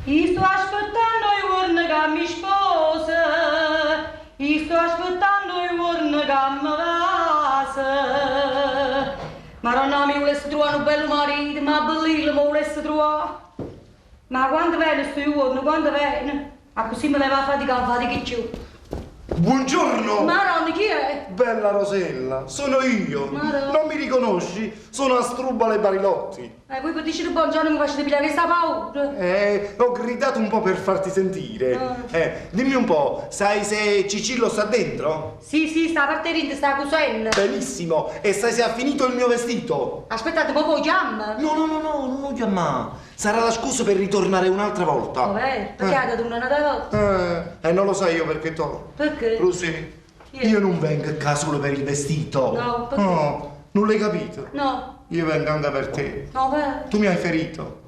Io sto aspettando i giorni che mi sposa, io sto aspettando i giorni che mi vasa. Maronna mi volesse trovare un bello marito, ma bellino mi volesse trovare. Ma quando viene sto giorno, quando viene? A così mi leva a fatica più. Buongiorno! Maronna, chi è? Bella Rosella, sono io. Maronna. Non mi riconosci? Sono Astrubale Barilotti. Voi per dire buongiorno mi facete pigliare questa paura. Ho gridato un po' per farti sentire. Dimmi un po', sai se Cicillo sta dentro? Sì, sta partorendo, sta cosendo. Benissimo. E sai se ha finito il mio vestito? Aspettate, ma poi chiama? No, non lo chiamare. Sarà la scusa per ritornare un'altra volta. Vabbè, perché ha dato un'altra volta? Non lo sai io perché to. Perché? Lucy, io non vengo qua solo per il vestito. No, perché? No, non l'hai capito? No. Io vengo anche per te. No, beh. Tu mi hai ferito.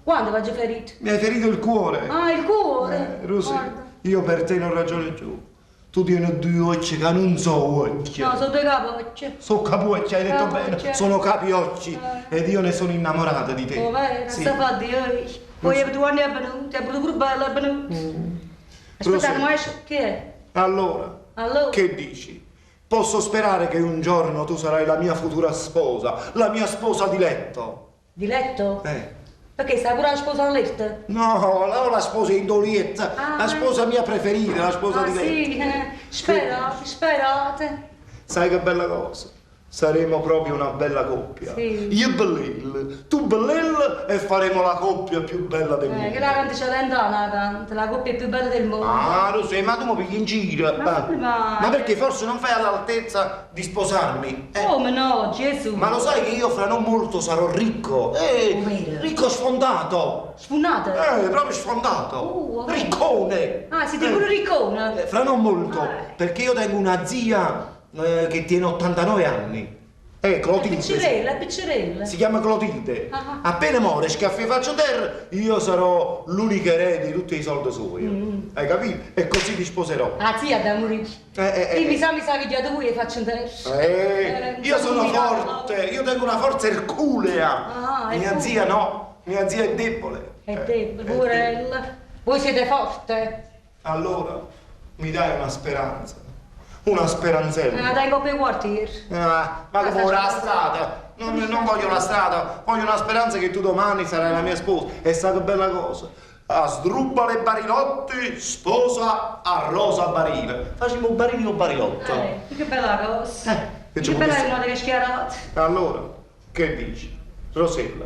Quando vado ferito? Mi hai ferito il cuore. Ah, il cuore? Lucy, Guarda. io per te non ragiono più. Tu tieni due occhi che non so occhi. No, sono due capocce. Sono capuocci, hai detto Capocce. bene. Sono capiocci. Ed io ne sono innamorata di te. Oh, beh, Sì. sta fatti io. Poi è 2 anni è venuto, è pure bello, è venuto. Aspettate, ma esce, chi è? Allora, Allora? che dici? Posso sperare che un giorno tu sarai la mia futura sposa, la mia sposa di letto. Di letto? Perché stai pure la sposa a letto? No, la sposa indolietta, la sposa mia preferita, la sposa di letto. Sì, sperate. Sai che bella cosa? Saremo proprio una bella coppia. Sì. Io bellil, tu bellil e faremo la coppia più bella del mondo. Che la canta Celentana, la canta, la coppia più bella del mondo. Ah, lo sai, ma tu mi pigli in giro. Ma perché forse non fai all'altezza di sposarmi? Come no, Gesù? Ma lo sai che io fra non molto sarò ricco? Vero? Ricco sfondato. Sfondato? Proprio sfondato. Riccone. Ah, siete pure riccone? Fra non molto, perché io tengo una zia che tiene 89 anni. Clotilde. Piccerella. Si chiama Clotilde. Appena muore, schiaffi faccio terra, io sarò l'unico erede di tutti i soldi suoi. Hai capito? E così ti sposerò. Ah, zia da morire. Mi sa che già da voi faccio un terra. Io sono forte, io tengo una forza erculea. Mia zia no, mia zia è debole. È debole, poverella. Voi siete forte. Allora, mi dai una speranza. Una speranzella. Dai coppie e quartiere. Ma come ora la strada? Non voglio la strada, voglio una speranza che tu domani sarai la mia sposa. E sai che bella cosa? Asdrubale Barilotti sposa a Rosa Barile. Facciamo un barilino barilotto. Che bella cosa. Che buon bella vestito. giornata che schiarate. Allora, che dici? Rosella,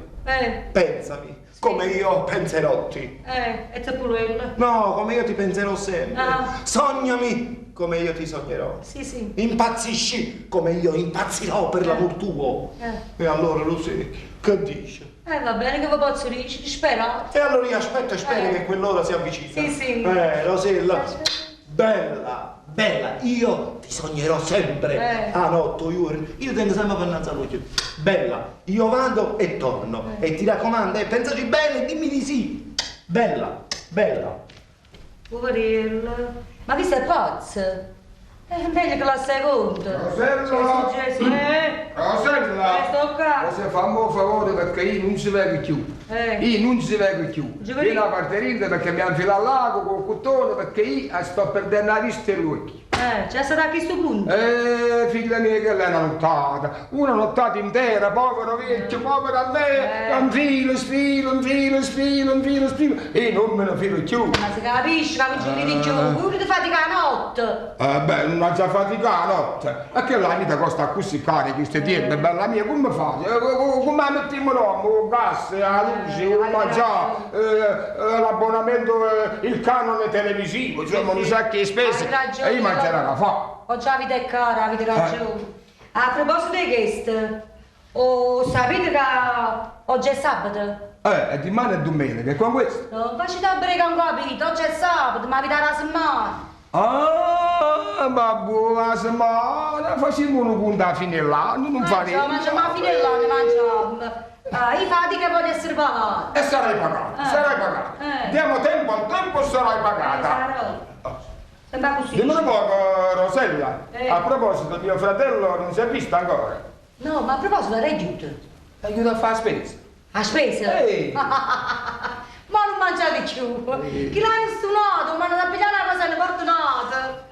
pensami, come io penserotti. E te pure quella. No, come io ti penserò sempre. Sognami come io ti sognerò. Sì. Impazzisci come io impazzirò per l'amor tuo. E allora lo sai, che dici? Va bene, che vi posso dire? Sperate. E allora io aspetto e spero che quell'ora si avvicina. Sì. Rosella, bella, io ti sognerò sempre. No, tu io tengo sempre pannanza all'occhio. Bella, io vado e torno. E ti raccomando, pensaci bene, dimmi di sì. Bella. Poverella. Ma chi sei pazzo? È meglio che la seconda. Rosella! Gesù. Rosella! Sto qua. Se fammi un favore perché io non si vedo più. Io non si vedo più. Vieni a parterire perché mi hanno filato al lago con il cuttone perché io sto perdendo la vista e gli occhi. C'è stata a questo punto. Figlia mia, che lei è una nottata intera, povero vecchio, povera lei, un filo, e non me ne filo più. Ma si capisce che non ci vedi giù, pure ti fatica la notte. Beh, non ha già faticato la notte. E che la vita costa così carica, queste tiende, bella mia, come fate? Come la mettiamo noi? Il gas, la luce, il mangiare, l'abbonamento, il canone televisivo, insomma, un sacco di spese. E io mangerò la fa. Oggi la vita è cara, avete ragione. A proposito di questo, sapete che oggi è sabato? E di mano è domenica, e con questo? No, facci da brega un capito, oggi è sabato, ma vi dà la settimana. Ma buona settimana, facciamo un conto a fine dell'anno, non faremo. Mangiamo a fine dell'anno, mangiamo. I fatiche può essere pagate. E sarai pagata, sarai pagata. Diamo tempo al tempo, sarai pagata. Sembra così. Dimmi un poco, Rosella, a proposito, mio fratello non si è visto ancora. No, ma a proposito, aiuto. Aiuta a fare spesa. A spesa? Ma non mangiate più. Chi l'ha stunato, ma non ha pigliato una cosa fortunata.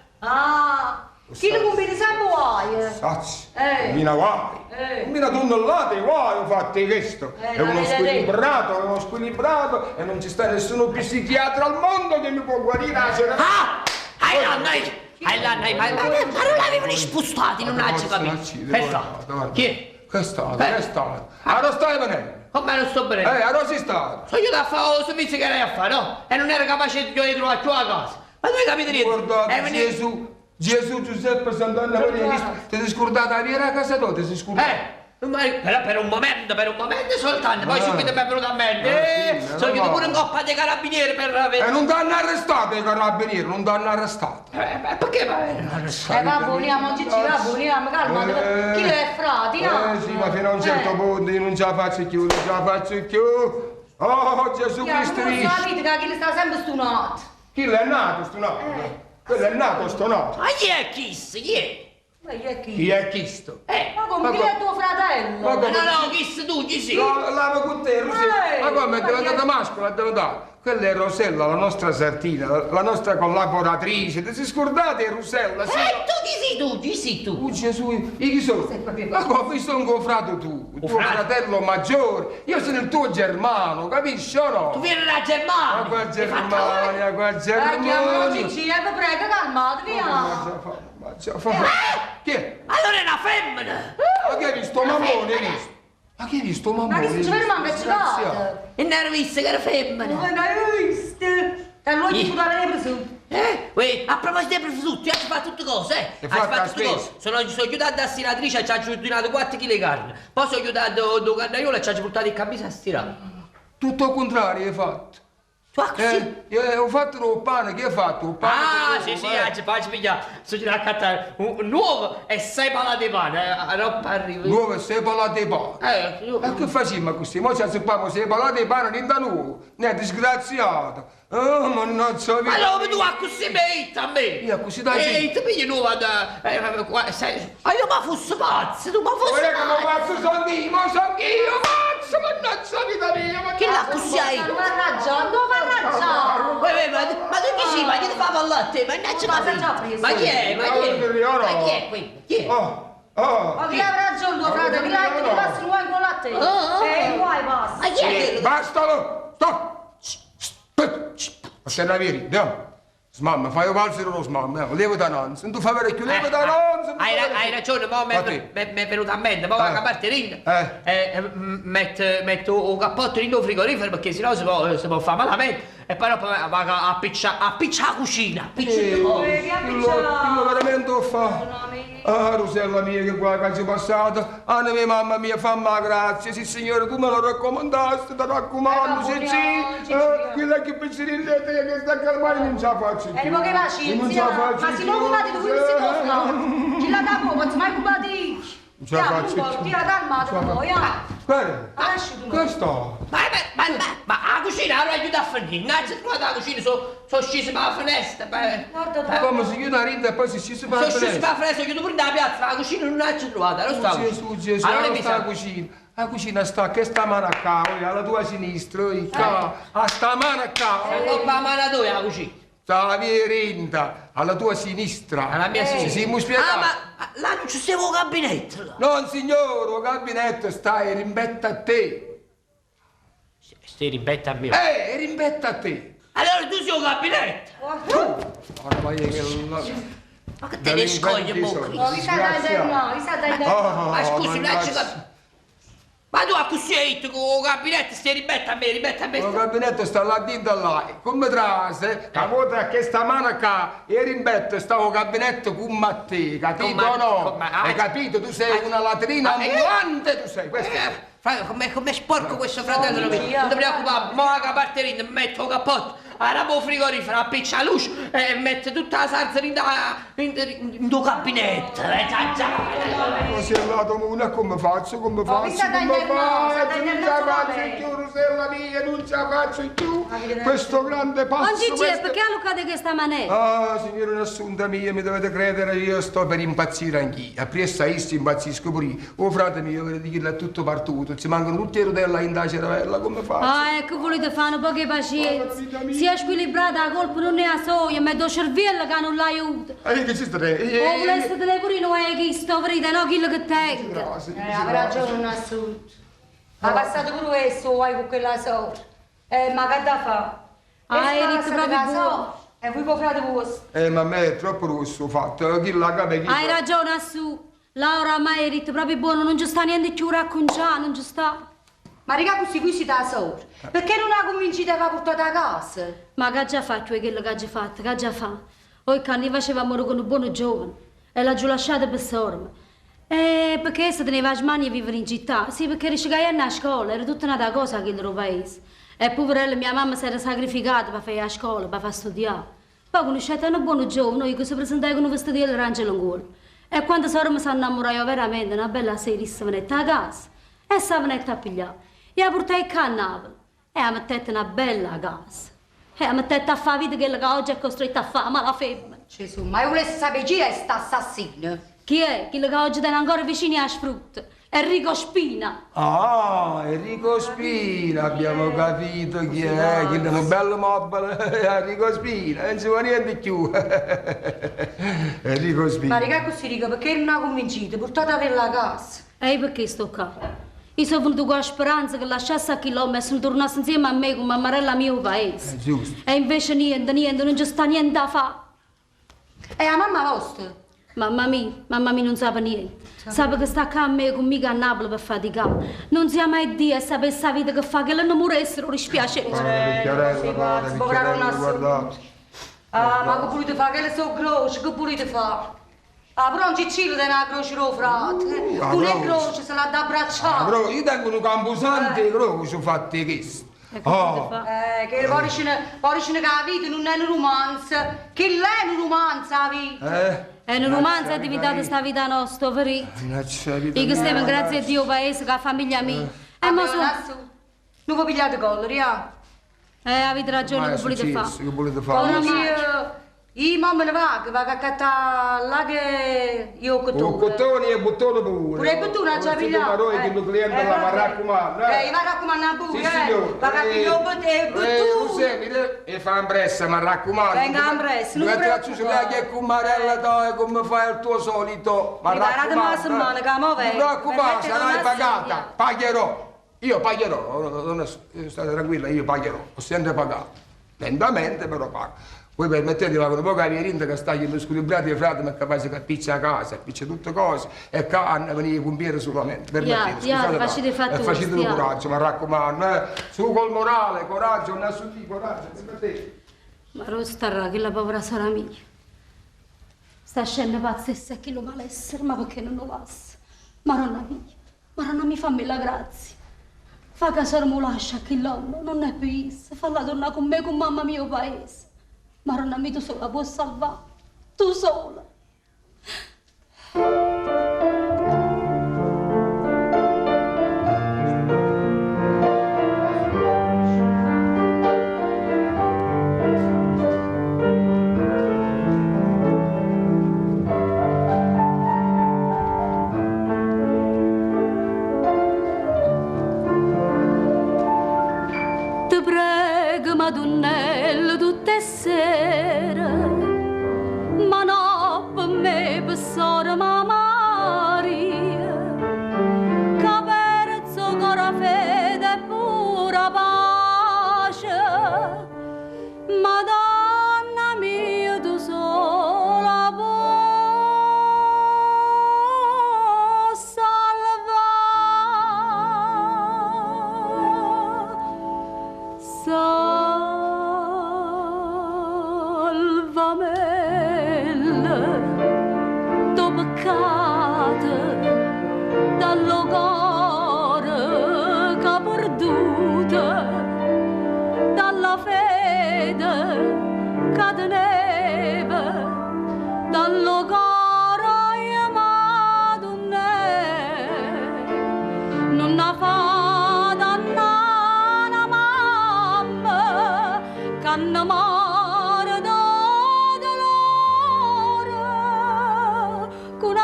Chi lo compite sempre vuoi? Sazzi, mina guai. Mina tunnellate guai, ho fatto questo. È uno squilibrato e non ci sta nessuno psichiatra al mondo che mi può guarire la sera. Ma non l'avevano spostati, non ha capito. Che è stato? Chi è? Che è stato? Allora stai venendo? Come non sto bene? Allora si sta. Sono io da fare il servizio che eri a fare, no? E non ero capace di trovare più a casa. Ma dove capite niente? Guardate, Gesù, Giuseppe, Sant'Anna Maria, ti sei scordata la via a casa tua, ti sei scordata? Però per un momento soltanto, poi subito mi è venuto a mente. Sono io pure in coppa dei carabinieri per avere. E non ti hanno arrestato i carabinieri, non ti hanno arrestato. Perché mi hanno arrestato? Va buoniamo, Gigi, va buoniamo, calma. Chi lo è frati, no? Sì, ma fino a un certo punto io non ce la faccio più, non ce la faccio più. Oh, Gesù Cristo. Non sapete che chi le sta sempre stunato. Chi è nato stunato? Quello è nato stunato. Ma chi è Kiss? Chi è? Ma chi? Chi è Cristo? Ma come chi è tuo fratello? Ma come? No, Kiss tu, chi sei? Lava con te, Ma come è diventata mascola, è diventata? Quella è Rosella, la nostra sartina, la nostra collaboratrice. Ti sei scordate, Rosella? Sì. Tu chi sei tu? Oh Gesù, io chi sono? Ma come io sono un confrato tu, il tuo fratello maggiore. Io sono il tuo germano, capisci o no? Tu vieni da Germania? Ma qua Germania, qua Germania. Chiamalo Gigi, vi prego, calmatevi. Chi è? Allora è una femmina! Ma che hai visto? Mammone, hai visto? Ma che hai visto, Ma che si ci ferma che ci vada? E non ero visto che era femmina! Non l'hai visto? Te lo dico da lei preso. A proposito dei prosciutti, hai fatto tutte cose, Hai fatto tutte cose. Sono aiutato da stiratrice e ci ha aggiunto 4 kg di carne. Poi sono aiutato da carnaiolo e ci ha portato il cambio a stirare. Tutto al contrario hai fatto. Tu così? Ho fatto un pane, che hai fatto? Un pane Sì, poi ci pigliare. Sono andato a accattare un nuovo e 6 palate di pane. Non arrivo. Nuovo e 6 palate di pane. E che facciamo così? Mo ci azzuppiamo 6 palate di pane in da nuovo. Ne è disgraziato. Oh, mannaggia vita. Ma no, tu a così mi a me. Io così da te. Ti pigli nuova da... io ma fossi pazzo, tu ma fossi pazzo. Ma pazzo sono io, pazzo, mannaggia vita mia. Chi l'ha così hai? Non ha ragione. Ma tu chi sei? Ma chi ti fa parlare a te? Ma chi è? Ma chi è qui? Chi è? Ma chi avrà ragione tuo fratello? Chi l'ha detto che passi un uomo con latte? Guai passa. Ma chi è? Bastalo! Stop! Ma sei una veri, andiamo. Smamma, fai valsero lo smamma, levo da nonza, non tu fai parecchio, levo da nonza. Hai ragione, mo mi è venuto a mente, mo va a parte rinda. Metto un cappotto in un frigorifero perché sennò si può fare malamente. E poi dopo va a appicciare la cucina, Quello veramente lo fa. Rosella mia, che qua che ci è passata. Mia mamma mia, fammi la grazia. Sì, signore, tu me lo raccomandaste, ti raccomando, sì. Quella che penserilla a te che sta a calmare non ce la faccio più. Ma che pazienza, ma si può occupare di quello che si può, chi la dà poco, ma si mai occupati? Non ce la faccio più. Ti la calmate un po', Guarda, questo. Ma la cucina non aiuta a finire. Innanzi trovate la cucina, sono scesi per la finestra. Come si chiude la rinda e poi si scesi per la finestra? Sono scesi per la finestra, chiudo pure da piazza, la cucina non la ci trovata, non sta. Gesù, allora sta la cucina. La cucina sta, che sta mano a cavolo, alla tua sinistra, a sta mano a cavolo. Sta coppa a mano tua la cucina. sta via Rinda, alla tua sinistra. Alla mia sinistra. Ci siamo spiegati. Ma là non ci stiamo gabinetto. Là. Non signore, il gabinetto sta rimbetta a te. Stai ribetta a me. Rimbetta a te. Allora tu sei un gabinetto. Ormai che Ma che te ne scogli, Mucri? No, vi sta dando Ma scusi, non ci capisco. Ma tu a così hai detto con il gabinetto stai ribetta a me, ribetta a me. il gabinetto sta là dentro là. Come trase, la volta che questa mano qua, e rimbetto sta il gabinetto con te, capito o no? Hai capito? Tu sei una latrina ambulante, tu sei. Questo è. Com'è sporco questo fratello mio? Non ti preoccupare, mo la caparterina, metto il cappotto, arabo frigorifero, appiccia la luce e mette tutta la salsa in tuo gabinetto. Ma si è lato una, come faccio? Come faccio? sta Come dando faccio? Non ce la no, faccio più, Rosella mia, non ce la faccio più. Questo grande passo. Non ci c'è, perché allocate questa maniera? Ah, signore un'assunta mia, mi dovete credere, io sto per impazzire anch'io. A pressa impazzisco pure io. Oh, frate mio, vedete che è tutto partuto, ci mancano tutte le rotelle in da cervella, come faccio? Ah, ecco, volete fare un po' di pazienza. Si è squilibrata, la colpa non è a soia, ma è il cervello che non l'aiuta. Che ci state? O voleste tenere pure noi che sto vedete, no, quello che tenga. Aveva ragione, non assunto. Ha passato pure questo, vuoi con quella sorte. Ma che da fa? Ah, hai detto proprio buono. E voi può frate vostro. Ma a me è troppo rosso ho fatto, chi la cape chi... Hai ragione, Assu. Laura, ma hai detto proprio buono, non ci sta niente più racconciato, non ci sta. Ma raga, così qui si dà sorte. Perché non ha convincito a portare a casa? Ma che ha già fatto quello che ha già fatto, che ha già fatto? Poi che ne facevamo con un buono giovane e l'ha giù lasciata per sorma. Perché se teneva le mani a vivere in città? Sì, perché riusciva a scuola, era tutta una cosa che il paese. E poverella, mia mamma si era sacrificata per fare la scuola, per far studiare. Poi conoscete un buono giovane che si presentava con un vestito arancione in gola. E quando sorma si innamorava veramente, una bella serissima a casa. E si venette a pigliare. E la portai qua a Napoli. E la mettette una bella casa. E la mettette a fare vita che oggi è costretta a fare, ma la femmina. Gesù, ma io volessi sapere chi è sta assassino? Chi è? Quello che oggi tiene ancora vicini a sfrutta. Enrico Spina. Ah, Enrico Spina, abbiamo capito chi è, chi è un bello mobile, Enrico Spina, non si può niente più. Enrico Spina. Ma raga, così dico, perché non ha convincito? Portate a avere la casa. E perché sto qua? Io sono venuto con la speranza che lasciasse a chilometri e tornasse insieme a me con mammarella mio paese. Giusto. E invece niente, non ci sta niente da fare. E la mamma vostra? Mamma mia non sa niente. Sa che sta qua a me con mica a Napoli per faticare. Non si mai dire e sapesse la vita che fa che le non morissero, dispiace. Guardate. Ah, ma che volete fare? Che le so croce, che volete fare? Ah, però non ci c'è una croce, no, frate. Tu ne croce, se la da abbracciare. Io tengo un camposante croce fatti questo. Che poi ce ne la vita non è un romanzo. Che lei è un romanzo, la vita. È un romanzo è diventata sta vita nostra, verito? Io che stiamo grazie a Dio paese, con la famiglia mia. Ma non vi pigliate collori, avete ragione, che volete fare? Che volete Come fare? io mamma ne va, che va a cattare là che io ho O cottoni e bottone pure. Pure il bottone ha già pigliato. Ma noi che il cliente la va a raccomandare. Va a raccomandare pure, Sì, signor. Va a pigliare il bottone. E fa un presso, ma raccomando. Venga un presso, non non ti ti faccio preoccupare. che con Marella dai, come fai il tuo solito. Ma Mi parate ma la settimana, che mo vengo. Non preoccupare, Mettete sarai una pagata. sedia. Pagherò. Io pagherò, state tranquilla, io pagherò. Ho sempre pagato. Lentamente però pago. Voi permettete una poca vierinda che sta agli squilibrati e frate, ma è capace che appiccia a casa, appiccia tutte cose e canna venire i pompieri solamente. Permettete, facete fatto facete il coraggio, mi raccomando, su col morale, coraggio, non assunti coraggio, permettete. Ma non starà che la povera sarà mia. Sta scendendo pazzesca e chi lo malessere, ma perché non lo passa? Maronna mia, fammi la grazia. Fa che se non lascia che l'uomo non è più, falla tornare con me, con mamma mio paese. Maronna mia, tu sola puoi salvare, tu sola. Te prego, Madonnella, tutte sere,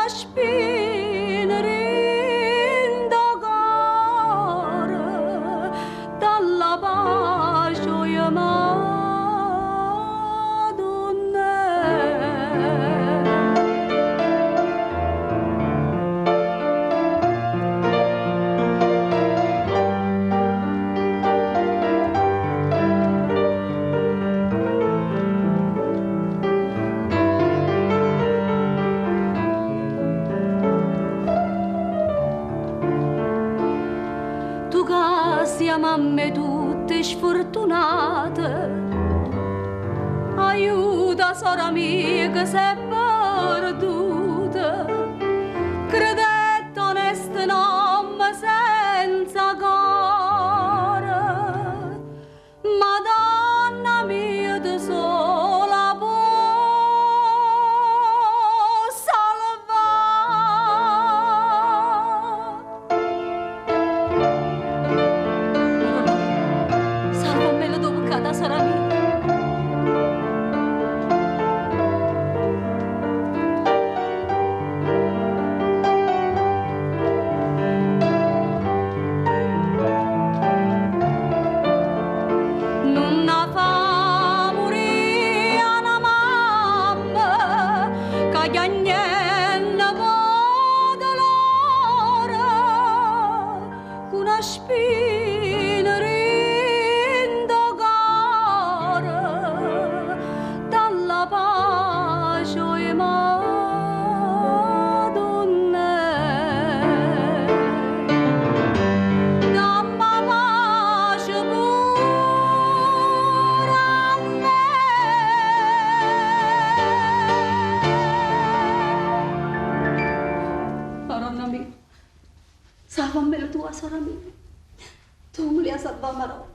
spina rindagare dalla pace io mamme tutte sfortunate, aiuta sora mia che si è perduta, credette onesta nonna senza cuore, Madonna mia da sola può sarà mia. Non la fa morire una mamma che gli agnelli può dolore, una spina dalla pace e Madonna, damma pace pure a me. Madonna mia, salvami la tua sorella mia, tu mi hai salvato Madonna.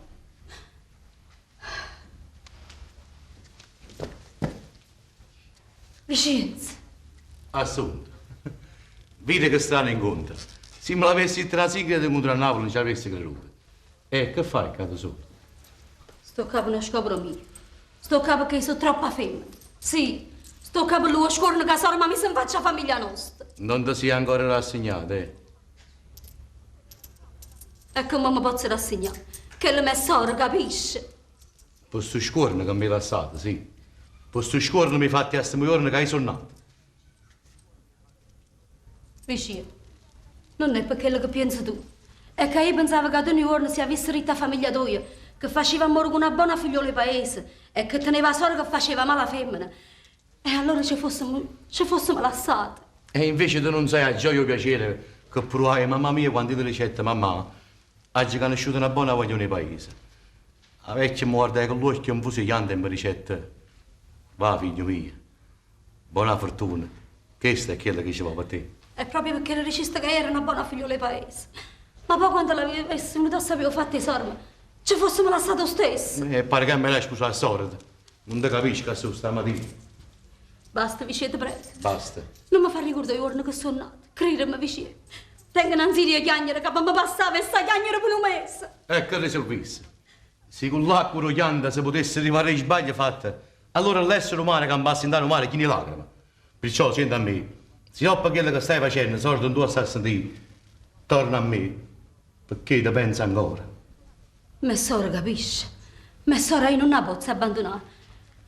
Vicenza. Assunto. Vedi che strano incontro. Se me l'avessi trasicchiato contro a Napoli non ci avresti creduto. E che fai, capo sotto? Sto capo non scopro mio. Sto capo che sono troppa femmina. Sì, sto capo lui scorno che sorma mi se faccia famiglia nostra. Non ti sei ancora rassegnato, eh? E come mi posso rassegnare? Che la mia sorella capisce. Posto scorno che mi hai lasciato, sì. Posto scorno mi fatti a questo giorno che hai sonnato. Vicino, non è perché lo che pensi tu. È che io pensavo che ad ogni giorno si avesse retta famiglia tua, che faceva morire una buona figliola di paese e che teneva sorella che faceva male a femmina. E allora ci fossimo lasciati. E invece tu non sai a gioia o piacere che provai mamma mia quando ti ricetta mamma, oggi che ha conosciuto una buona voglia di paese. La vecchia mi guarda con l'occhio un fusigliante e mi ricetta: va figlio mio, buona fortuna, questa è quella che ci va per te. È proprio perché la regista che era una buona figliola di paese. Ma poi quando l'avessi venuta a sapere fatte i sormi, ci fossimo lasciati stesso. E pare che me l'hai scusa al sordo. Non ti capisci che sono stamattina. Basta, vicino, prego. Basta. Non mi fa ricordare i giorni che sono nata. Credimi, vicino. Tengo un'anziria a chiagnere che mi passava e sta chiagnere per un mese. E che risolvesse? Se con l'acqua roglianda si potesse riparare i sbagli fatti, allora l'essere umano che ambassi in mare chi ne lacrima. Perciò senti a me, se dopo quello che stai facendo, sordo in tua sta a sentire, torna a me, perché ti pensi ancora. Me sora capisce? Me sora io non la posso abbandonare.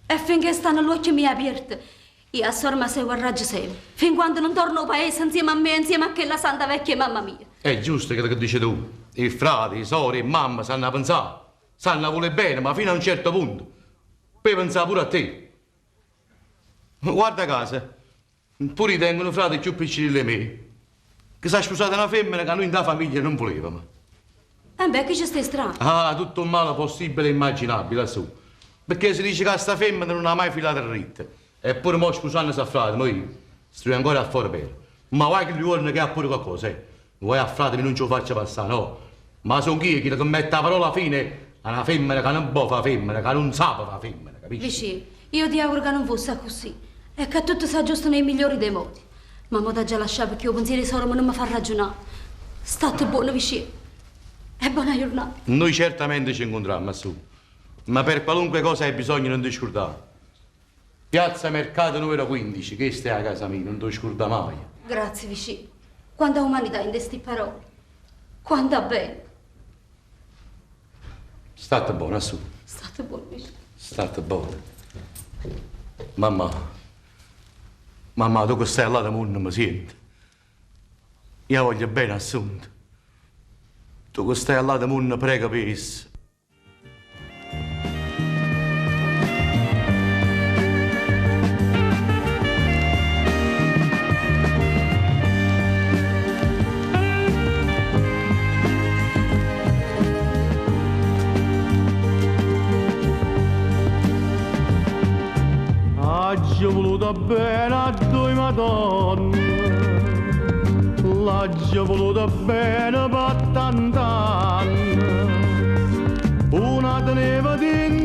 E finché stanno gli occhi miei aperti, io a sorma seguo il raggio sempre. Fin quando non torno al paese insieme a me, insieme a quella santa vecchia mamma mia. È giusto quello che dici tu. I frati, i sori e mamma sanno a pensare, sanno a volere bene, ma fino a un certo punto. Poi pensare pure a te. Guarda casa, pure tengono frati più piccini di me, che si è sposata una femmina che noi in da famiglia non volevamo. Beh, qui ci stai strano. Ah, tutto il male possibile e immaginabile, su. Perché si dice che sta femmina non ha mai filato il ritmo. Eppure mo sposando sta frate, noi stiamo ancora a fuori bene. Ma vai che gli giorni che ha pure qualcosa, eh. Vuoi a frate non ce lo faccia passare, no. Ma sono chi che mette la parola fine a una femmina che non può fare femmina, che non sa fare femmina, capisci? Vicino, io ti auguro che non fosse così. E che tutto sia giusto nei migliori dei modi. Ma mo da già lasciare perché io pensiero di sorella non mi fa ragionare. State buono, vicino. E buona giornata. Noi certamente ci incontriamo, su. Ma per qualunque cosa hai bisogno non ti scordare. Piazza Mercato numero 15, questa è la casa mia, non ti scorda mai. Grazie, vicino. Quanta umanità in queste parole. Quanta bene. State buona su. State buoni, vicino. State buona. Mamma, tu che stai là da mondo mi senti. Io voglio bene assunto. Tu che stai là da mondo prega per esso. L'ho voluta bene a due madonna, l'ho voluta bene per tant'anni, una teneva di